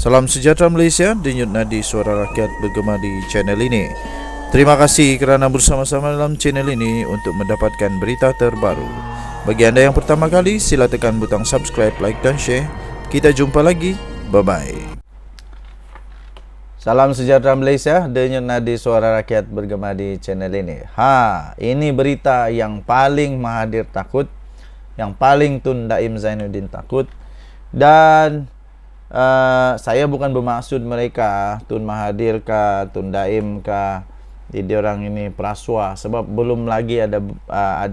Salam sejahtera Malaysia, denyut nadi suara rakyat bergema di channel ini. Terima kasih kerana bersama-sama dalam channel ini untuk mendapatkan berita terbaru. Bagi anda yang pertama kali, sila tekan butang subscribe, like dan share. Kita jumpa lagi. Bye-bye. Salam sejahtera Malaysia, denyut nadi suara rakyat bergema di channel ini. Ini berita yang paling Mahathir takut, yang paling Tun Daim Zainuddin takut. Dan saya bukan bermaksud mereka, Tun Mahathir kah, Tun Daim kah, jadi orang ini perasuah. Sebab belum lagi ada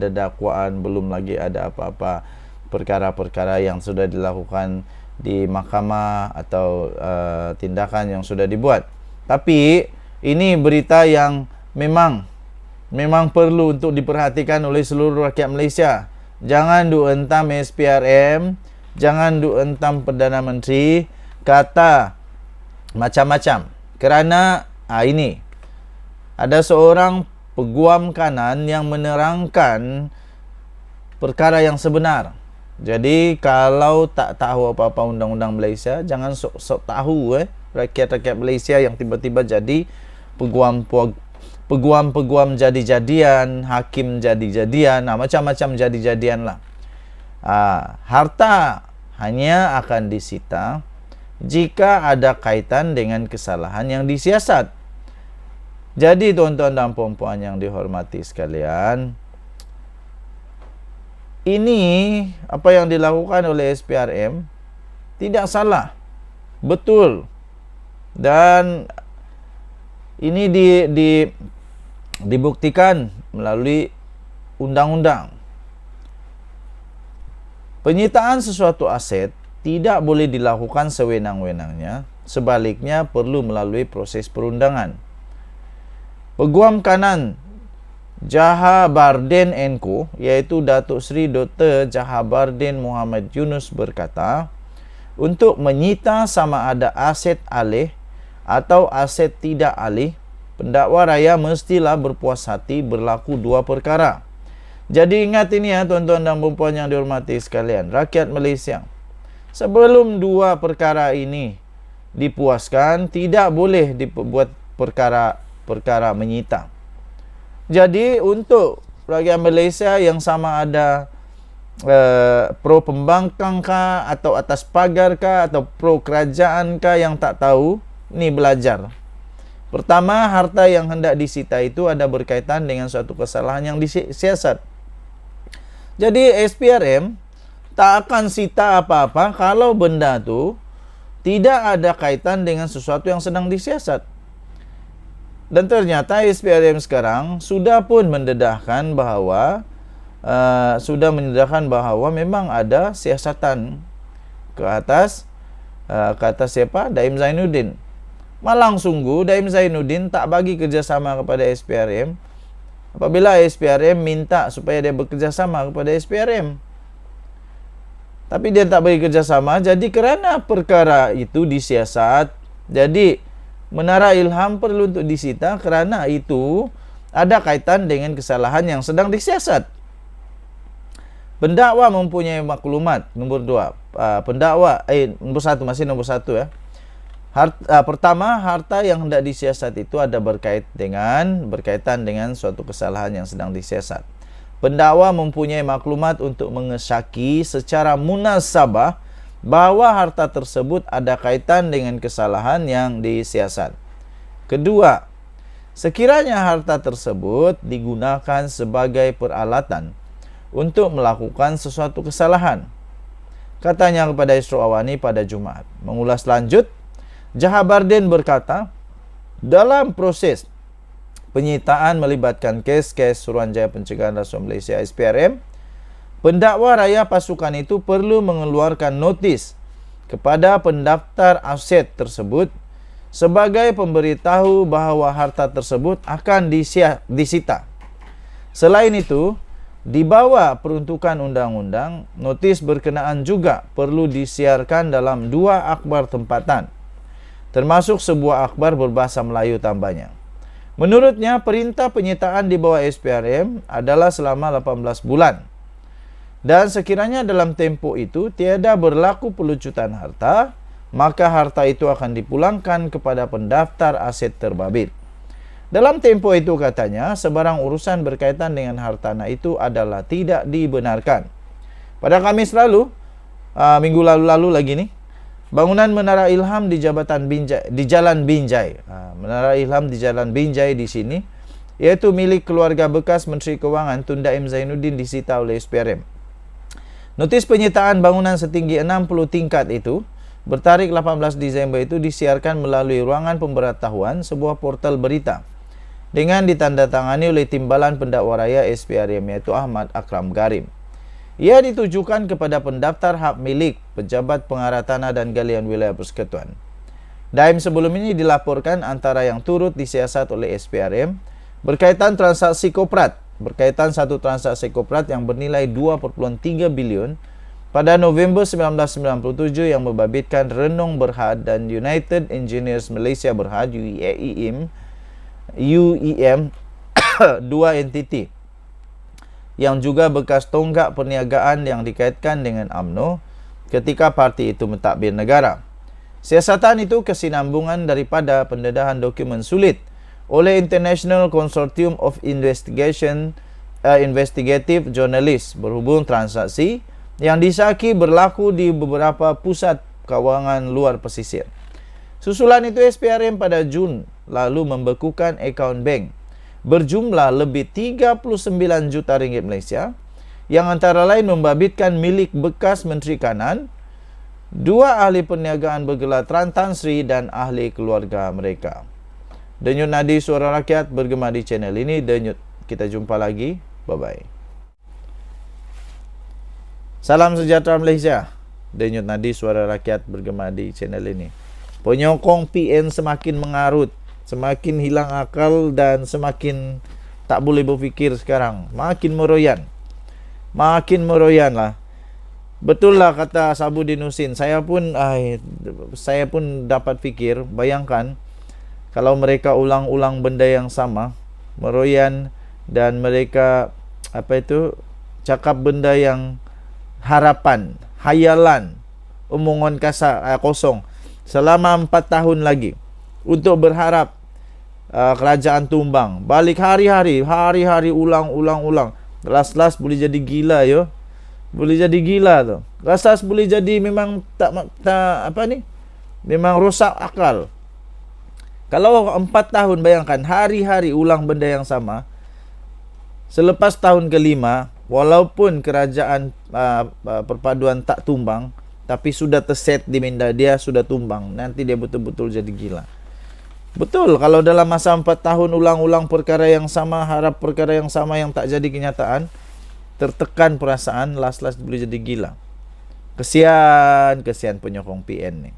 dakwaan, belum lagi ada apa-apa perkara-perkara yang sudah dilakukan di mahkamah atau tindakan yang sudah dibuat. Tapi ini berita yang memang perlu untuk diperhatikan oleh seluruh rakyat Malaysia. Jangan entam SPRM, jangan entam Perdana Menteri kata macam-macam. Kerana ini ada seorang peguam kanan yang menerangkan perkara yang sebenar. Jadi kalau tak tahu apa-apa undang-undang Malaysia, jangan sok tahu rakyat-rakyat Malaysia yang tiba-tiba jadi peguam jadi-jadian, hakim jadi-jadian, macam-macam jadi-jadian lah. Harta hanya akan disita jika ada kaitan dengan kesalahan yang disiasat. Jadi tuan-tuan dan puan-puan yang dihormati sekalian, ini apa yang dilakukan oleh SPRM tidak salah, betul. Dan ini dibuktikan melalui undang-undang. Penyitaan sesuatu aset tidak boleh dilakukan sewenang-wenangnya, sebaliknya perlu melalui proses perundangan. Peguam kanan Jahabardin & Co, iaitu Datuk Seri Dr. Jahabardin Muhammad Yunus berkata, untuk menyita sama ada aset alih atau aset tidak alih, pendakwa raya mestilah berpuas hati berlaku dua perkara. Jadi ingat ini ya tuan-tuan dan puan-puan yang dihormati sekalian, rakyat Malaysia. Sebelum dua perkara ini dipuaskan, tidak boleh dibuat perkara menyita. Jadi untuk rakyat Malaysia yang sama ada pro pembangkang kah, atau atas pagar kah, atau pro kerajaan kah yang tak tahu, ni belajar. Pertama, harta yang hendak disita itu ada berkaitan dengan suatu kesalahan yang disiasat. Jadi SPRM tak akan sita apa-apa kalau benda tu tidak ada kaitan dengan sesuatu yang sedang disiasat. Dan ternyata SPRM sekarang sudah pun mendedahkan bahawa memang ada siasatan ke atas siapa? Daim Zainuddin. Malang sungguh Daim Zainuddin tak bagi kerjasama kepada SPRM apabila SPRM minta supaya dia bekerjasama kepada SPRM. Tapi dia tak bagi kerjasama, jadi kerana perkara itu disiasat, jadi Menara Ilham perlu untuk disita kerana itu ada kaitan dengan kesalahan yang sedang disiasat. Pendakwa mempunyai maklumat. Nombor 2. Nombor 1, masih nombor 1 ya. Pertama, harta yang hendak disiasat itu ada berkaitan dengan suatu kesalahan yang sedang disiasat. Pendakwa mempunyai maklumat untuk mengesyaki secara munasabah bahawa harta tersebut ada kaitan dengan kesalahan yang disiasat. Kedua, sekiranya harta tersebut digunakan sebagai peralatan untuk melakukan sesuatu kesalahan. Katanya kepada Isro Awani pada Jumaat. Mengulas lanjut, Jahabardin berkata, dalam proses penyitaan melibatkan kes-kes Suruhanjaya Pencegahan Rasuah Malaysia SPRM, pendakwa raya pasukan itu perlu mengeluarkan notis kepada pendaftar aset tersebut sebagai pemberitahu bahawa harta tersebut akan disita. Selain itu, di bawah peruntukan undang-undang, notis berkenaan juga perlu disiarkan dalam 2 akhbar tempatan, termasuk sebuah akhbar berbahasa Melayu tambahnya. Menurutnya, perintah penyitaan di bawah SPRM adalah selama 18 bulan. Dan sekiranya dalam tempoh itu tiada berlaku pelucutan harta, maka harta itu akan dipulangkan kepada pendaftar aset terbabit. Dalam tempo itu katanya, sebarang urusan berkaitan dengan hartanah itu adalah tidak dibenarkan. Pada Kamis lalu, minggu lalu lagi nih, bangunan Menara Ilham di Jabatan Binjai, di Jalan Binjai. Menara Ilham di Jalan Binjai di sini, yaitu milik keluarga bekas Menteri Keuangan Tun Daim Zainuddin, disita oleh SPRM. Notis penyitaan bangunan setinggi 60 tingkat itu bertarikh 18 Desember itu disiarkan melalui ruangan pemberitahuan sebuah portal berita dengan ditandatangani oleh Timbalan Pendakwa Raya SPRM, yaitu Ahmad Akram Garim. Ia ditujukan kepada pendaftar hak milik pejabat pengarah tanah dan galian wilayah persekutuan. Daim sebelum ini dilaporkan antara yang turut disiasat oleh SPRM berkaitan satu transaksi koprat yang bernilai 2,3 bilion pada November 1997 yang membabitkan Renung Berhad dan United Engineers Malaysia Berhad UEM dua entiti yang juga bekas tonggak perniagaan yang dikaitkan dengan UMNO ketika parti itu mentadbir negara. Siasatan itu kesinambungan daripada pendedahan dokumen sulit oleh International Consortium of Investigative Journalists berhubung transaksi yang disaki berlaku di beberapa pusat kewangan luar pesisir. Susulan itu SPRM pada Jun lalu membekukan akaun bank berjumlah lebih 39 juta ringgit Malaysia yang antara lain membabitkan milik bekas Menteri Kanan, 2 ahli perniagaan bergelar Tan Sri dan ahli keluarga mereka. Denyut nadi suara rakyat bergema di channel ini. Denyut, kita jumpa lagi. Bye-bye. Salam sejahtera Malaysia. Denyut nadi suara rakyat bergema di channel ini. Penyokong PN semakin mengarut, semakin hilang akal dan semakin tak boleh berfikir sekarang. Makin meroyan. Makin meroyan lah. Betul lah kata Sabuddin Husin. Saya pun dapat fikir, bayangkan kalau mereka ulang-ulang benda yang sama, meroyan, dan mereka cakap benda yang harapan, hayalan, omongan kasar, kosong selama 4 tahun lagi untuk berharap kerajaan tumbang. Balik hari-hari ulang. Las-las boleh jadi gila yo. Boleh jadi gila tu. Las-las boleh jadi memang memang rosak akal. Kalau 4 tahun, bayangkan hari-hari ulang benda yang sama. Selepas tahun ke-5, walaupun kerajaan perpaduan tak tumbang, tapi sudah terset di minda dia sudah tumbang. Nanti dia betul-betul jadi gila. Betul, kalau dalam masa 4 tahun ulang-ulang perkara yang sama, harap perkara yang sama yang tak jadi kenyataan, tertekan perasaan, las-las boleh jadi gila. Kesian penyokong PN ni.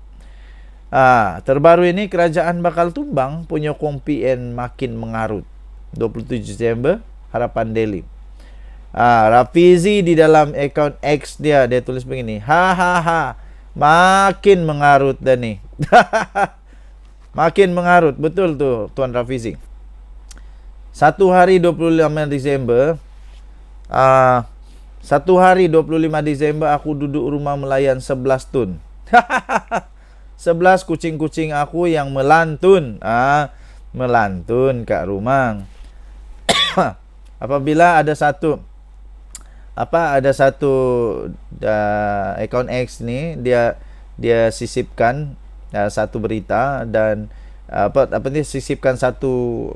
Terbaru ini kerajaan bakal tumbang, penyokong PN makin mengarut. 27 Desember, Harapan Daily. Rafizi di dalam akaun X dia tulis begini, makin mengarut dah ni. Makin mengarut, betul tu Tuan Rafizi. Satu hari 25 Desember aku duduk rumah melayan 11 tun. 11 kucing-kucing aku yang melantun. Melantun kat rumah. Apabila ada satu akaun X ni dia sisipkan satu berita dan sisipkan satu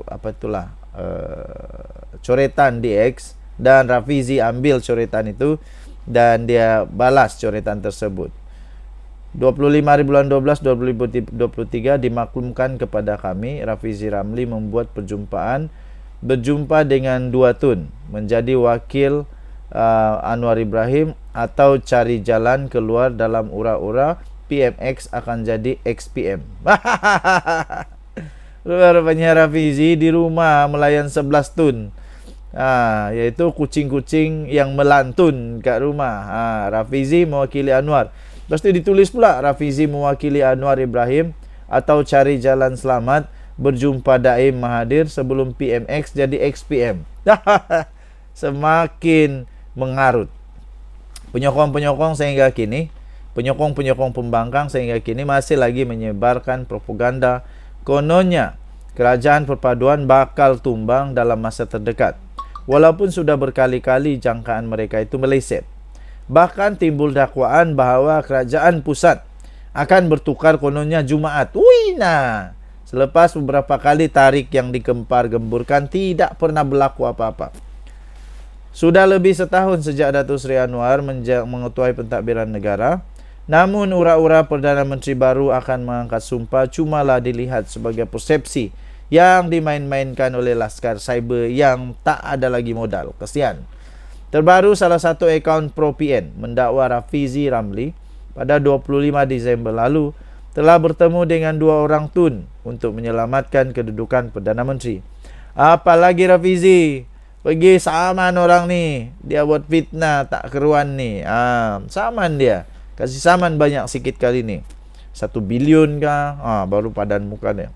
coretan di X, dan Rafizi ambil coretan itu dan dia balas coretan tersebut. 25/12/2023 dimaklumkan kepada kami, Rafizi Ramli membuat berjumpa dengan 2 tun menjadi wakil Anwar Ibrahim atau cari jalan keluar dalam ura-ura PMX akan jadi XPM. Rupanya Rafizi di rumah melayan 11 tun. Iaitu kucing-kucing yang melantun kat rumah. Rafizi mewakili Anwar. Lepas tu ditulis pula Rafizi mewakili Anwar Ibrahim atau cari jalan selamat, berjumpa Daim Mahathir sebelum PMX jadi XPM. Semakin mengarut. Penyokong-penyokong sehingga kini penyokong-penyokong pembangkang sehingga kini masih lagi menyebarkan propaganda kononnya kerajaan perpaduan bakal tumbang dalam masa terdekat. Walaupun sudah berkali-kali jangkaan mereka itu meleset. Bahkan timbul dakwaan bahawa kerajaan pusat akan bertukar kononnya Jumaat. Nah, selepas beberapa kali tarik yang digempar-gemburkan tidak pernah berlaku apa-apa. Sudah lebih setahun sejak Datuk Seri Anwar mengetuai pentadbiran negara. Namun ura-ura Perdana Menteri baru akan mengangkat sumpah cumalah dilihat sebagai persepsi yang dimain-mainkan oleh laskar cyber yang tak ada lagi modal. Kesian. Terbaru salah satu akaun Pro-PN mendakwa Rafizi Ramli pada 25 Disember lalu telah bertemu dengan 2 orang tun untuk menyelamatkan kedudukan Perdana Menteri. Apalagi Rafizi pergi saman orang ni, dia buat fitnah tak keruan ni. Saman dia. Kasih saman banyak sikit kali ni. 1 bilion kah? Baru padan muka dia.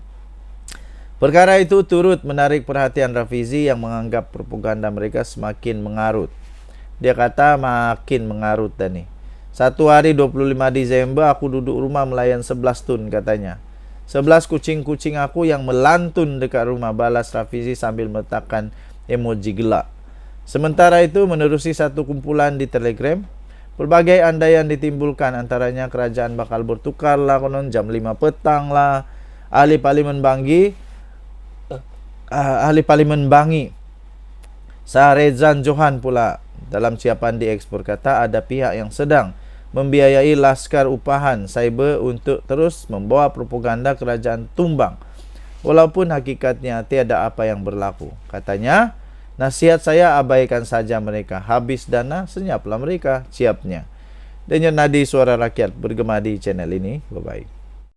Perkara itu turut menarik perhatian Rafizi yang menganggap propaganda mereka semakin mengarut. Dia kata makin mengarut dah ni. Satu hari 25 Disember aku duduk rumah melayan 11 tun katanya. 11 kucing-kucing aku yang melantun dekat rumah, balas Rafizi sambil meletakkan emoji gelak. Sementara itu menerusi satu kumpulan di Telegram, pelbagai andaian ditimbulkan, antaranya kerajaan bakal bertukar lah konon jam 5 petang lah. Ahli Parlimen Bangi Sarezan Johan pula dalam siapan diekspor kata ada pihak yang sedang membiayai laskar upahan cyber untuk terus membawa propaganda kerajaan tumbang walaupun hakikatnya tiada apa yang berlaku. Katanya, nasihat saya abaikan saja mereka, habis dana senyaplah mereka, siapnya. Denyut nadi suara rakyat bergema di channel ini. Bye-bye.